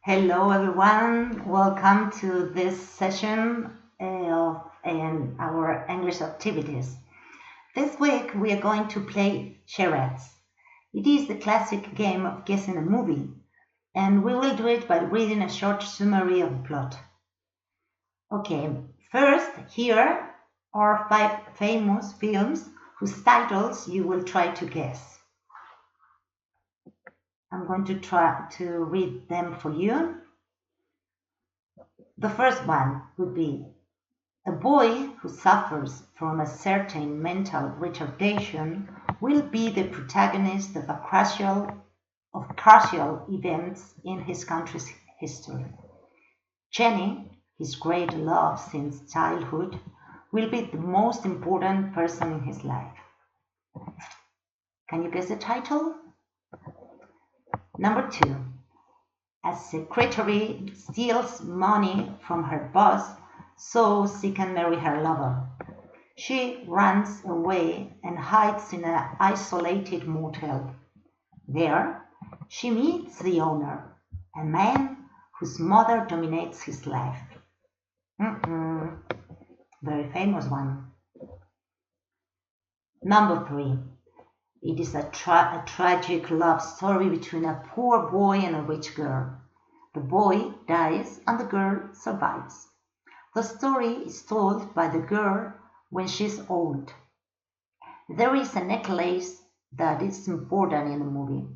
Hello, everyone. Welcome to this session of our English activities. This week we are going to play charades. It is the classic game of guessing a movie, and we will do it by reading a short summary of the plot. Okay, first, here are 5 famous films whose titles you will try to guess. I'm going to try to read them for you. The first one would be a boy who suffers from a certain mental retardation will be the protagonist of crucial events in his country's history. Jenny, his great love since childhood, will be the most important person in his life. Can you guess the title? Number 2. A secretary steals money from her boss so she can marry her lover. She runs away and hides in an isolated motel. There, she meets the owner, a man whose mother dominates his life. Very famous one. Number 3. It is a tragic love story between a poor boy and a rich girl. The boy dies and the girl survives. The story is told by the girl when she's old. There is a necklace that is important in the movie.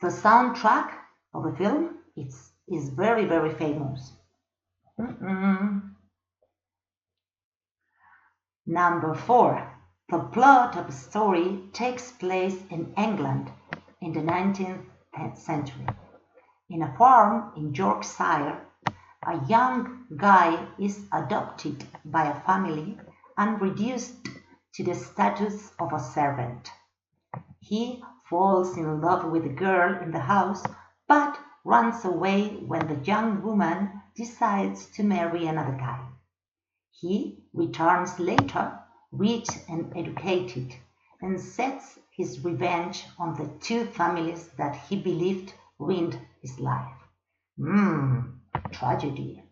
The soundtrack of the film is very, very famous. Number 4. The plot of the story takes place in England in the 19th century. In a farm in Yorkshire, a young guy is adopted by a family and reduced to the status of a servant. He falls in love with the girl in the house, but runs away when the young woman decides to marry another guy. He returns later, rich and educated, and sets his revenge on the 2 families that he believed ruined his life. Tragedy.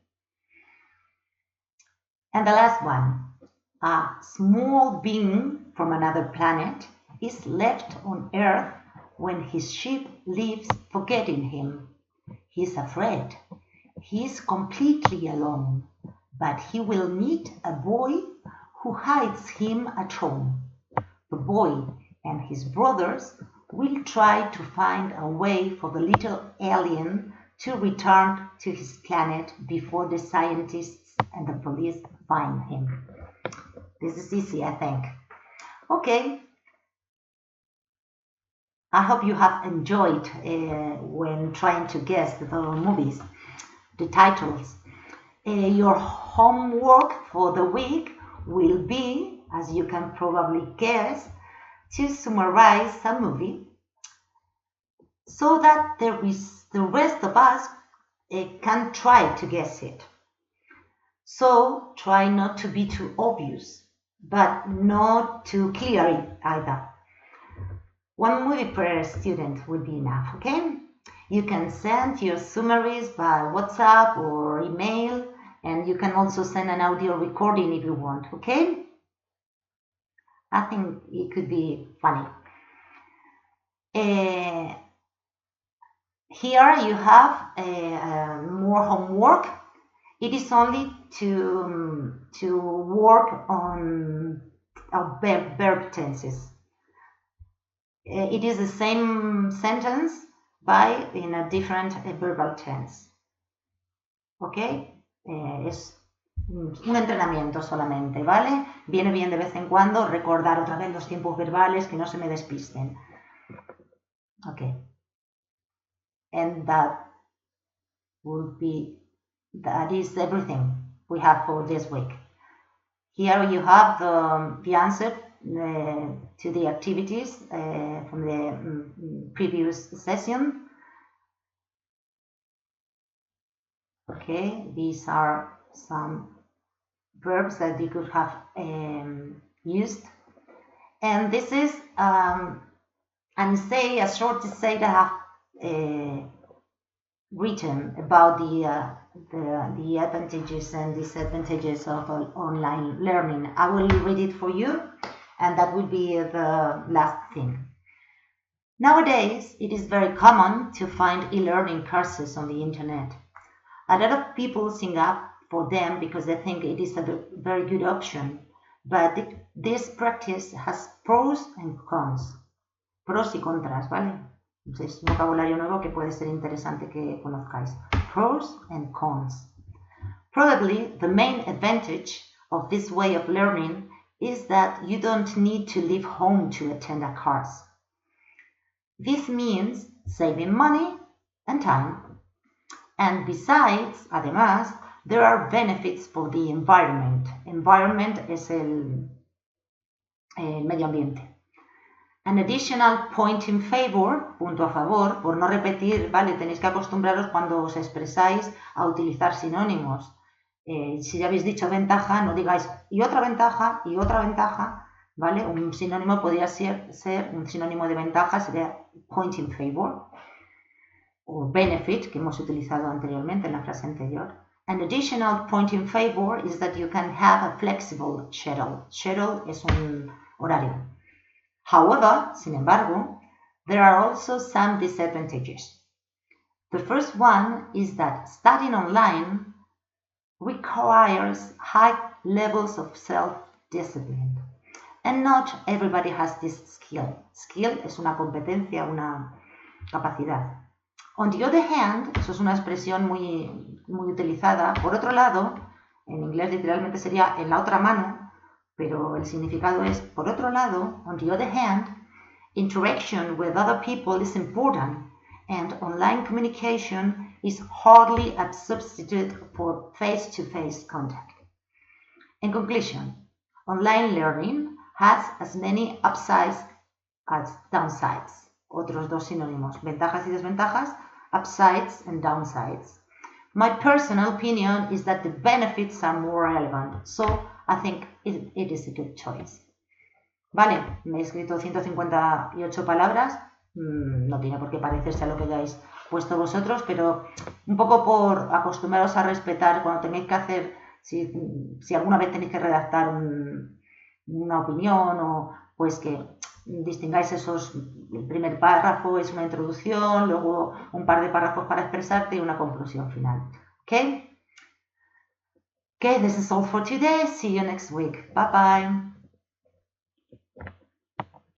And the last one. A small being from another planet is left on Earth when his ship leaves, forgetting him. He is afraid. He is completely alone, but he will meet a boy who hides him at home. The boy and his brothers will try to find a way for the little alien to return to his planet before the scientists and the police find him. This is easy, I think. Okay. I hope you have enjoyed when trying to guess the movies, the titles. Your homework for the week will be, as you can probably guess, to summarize a movie so that the rest of us can try to guess it. So try not to be too obvious, but not too clear either. 1 movie per student would be enough, okay? You can send your summaries by WhatsApp or email, and you can also send an audio recording if you want, okay? I think it could be funny. Here you have more homework. It is only to work on verb tenses. It is the same sentence but in a different verbal tense. ¿Ok? Es un entrenamiento solamente, ¿vale? Viene bien de vez en cuando recordar otra vez los tiempos verbales, que no se me despisten. Ok. And that is everything we have for this week. Here you have the answer to the activities from the previous session. Okay, these are some verbs that you could have used. And this is a short essay that I have written about the advantages and disadvantages of online learning. I will read it for you, and that will be the last thing. Nowadays, it is very common to find e-learning courses on the internet. A lot of people sign up for them because they think it is a very good option, but this practice has pros and cons. Pros y contras, ¿vale? Es un vocabulario nuevo que puede ser interesante que conozcáis. Pros and cons. Probably the main advantage of this way of learning is that you don't need to leave home to attend a course. This means saving money and time. And besides, además, there are benefits for the environment. Environment es el medio ambiente. An additional point in favor, punto a favor, por no repetir, ¿vale? Tenéis que acostumbraros cuando os expresáis a utilizar sinónimos. Si ya habéis dicho ventaja, no digáis y otra ventaja, ¿vale? Un sinónimo podría ser un sinónimo de ventaja, sería point in favor, o benefit, que hemos utilizado anteriormente en la frase anterior. An additional point in favor is that you can have a flexible schedule. Schedule es un horario. However, sin embargo, there are also some disadvantages. The first one is that studying online requires high levels of self-discipline. And not everybody has this skill. Skill es una competencia, una capacidad. On the other hand, eso es una expresión muy utilizada. Por otro lado, en inglés literalmente sería en la otra mano, pero el significado es, por otro lado, on the other hand, interaction with other people is important, and online communication is hardly a substitute for face-to-face contact. In conclusion, online learning has as many upsides as downsides. Otros dos sinónimos, ventajas y desventajas, upsides and downsides. My personal opinion is that the benefits are more relevant, so I think it is a good choice. Vale, me he escrito 158 palabras, no tiene por qué parecerse a lo que hayáis puesto vosotros, pero un poco por acostumbraros a respetar cuando tenéis que hacer, si alguna vez tenéis que redactar una opinión o pues que distingáis el primer párrafo es una introducción, luego un par de párrafos para expresarte y una conclusión final. Okay, this is all for today. See you next week. Bye bye.